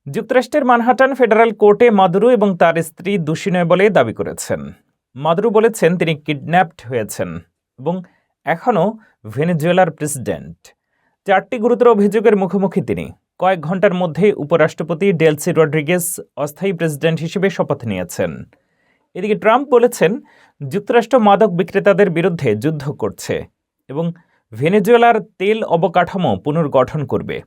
যুক্তরাষ্ট্রের Manhattan federal কোর্টে Maduro এবং তার স্ত্রী দোষী নয় বলে দাবি করেছেন। মাদুরো বলেছেন তিনি কিডন্যাপড হয়েছেন এবং এখনও ভেনেজুয়েলার প্রেসিডেন্ট। 4টি গুরুতর অভিযোগের মুখোমুখি তিনি। কয়েক ঘন্টার মধ্যে উপরাষ্ট্রপতি ডেলসি রড্রিগেজ অস্থায়ী প্রেসিডেন্ট হিসেবে শপথ নিয়েছেন। এদিকে ট্রাম্প বলেছেন যুক্তরাষ্ট্র মাদক বিক্রেতাদের বিরুদ্ধে যুদ্ধ করছে এবং ভেনেজুয়েলার তেল অবকাঠামো পুনর্গঠন করবে।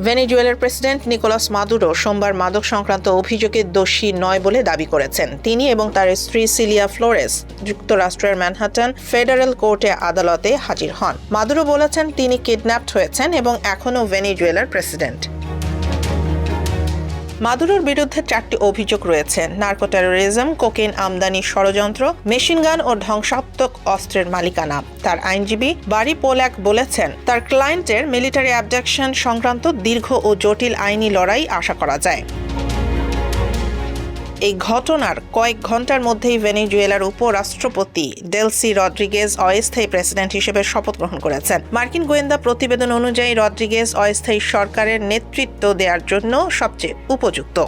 ভেনেজুয়েলার প্রেসিডেন্ট নিকোলাস মাদুরো সোমবার মাদক সংক্রান্ত অভিযোগে দোষী নয় বলে দাবি করেছেন। তিনি এবং তার স্ত্রী সিলিয়া ফ্লোরেস যুক্তরাষ্ট্রের ম্যানহাটান ফেডারেল কোর্টে আদালতে হাজির হন। মাদুরো বলেছেন তিনি কিডন্যাপড হয়েছেন এবং এখনও ভেনেজুয়েলার প্রেসিডেন্ট। মাদুরোর বিরুদ্ধে 4টি অভিযোগ রয়েছে: নার্কো টেরোরিজম, কোকেন আমদানি ষড়যন্ত্র, মেশিনগান ও ধ্বংসাত্মক অস্ত্রের মালিকানা। তার আইনজীবী বারি পোল্যাক বলেছেন তার ক্লায়েন্টের মিলিটারি অ্যাবডাকশন সংক্রান্ত দীর্ঘ ও জটিল আইনি লড়াই আশা করা যায়। এই ঘটনার কয়েক ঘন্টার মধ্যেই ভেনেজুয়েলার উপরাষ্ট্রপতি ডেলসি রড্রিগেজ অস্থায়ী প্রেসিডেন্ট হিসেবে শপথ গ্রহণ করেছেন। মার্কিন গোয়েন্দা প্রতিবেদন অনুযায়ী রড্রিগেজ অস্থায়ী সরকারের নেতৃত্ব দেওয়ার জন্য সবচেয়ে উপযুক্ত।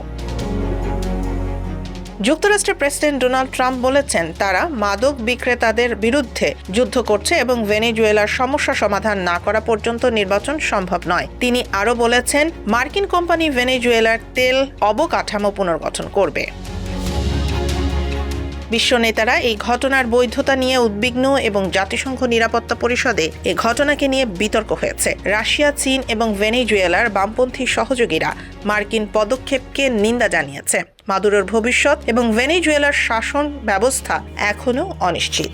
যুক্তরাষ্ট্রের প্রেসিডেন্ট ডোনাল্ড ট্রাম্প বলেছেন তারা মাদক বিক্রেতাদের বিরুদ্ধে যুদ্ধ করছে এবং ভেনেজুয়েলার সমস্যা সমাধান না করা পর্যন্ত নির্বাচন সম্ভব নয়। তিনি আরও বলেছেন মার্কিন কোম্পানি ভেনেজুয়েলার তেল অবকাঠামো পুনর্গঠন করবে। বিশ্ব নেতারা এই ঘটনার বৈধতা নিয়ে উদ্বিগ্ন এবং জাতিসংঘ নিরাপত্তা পরিষদে এই ঘটনাকে নিয়ে বিতর্ক হয়েছে। রাশিয়া, চীন এবং ভেনেজুয়েলার বামপন্থী সহযোগীরা মার্কিন পদক্ষেপকে নিন্দা জানিয়েছে। মাদুরোর ভবিষ্যৎ এবং ভেনেজুয়েলার শাসন ব্যবস্থা এখনও অনিশ্চিত।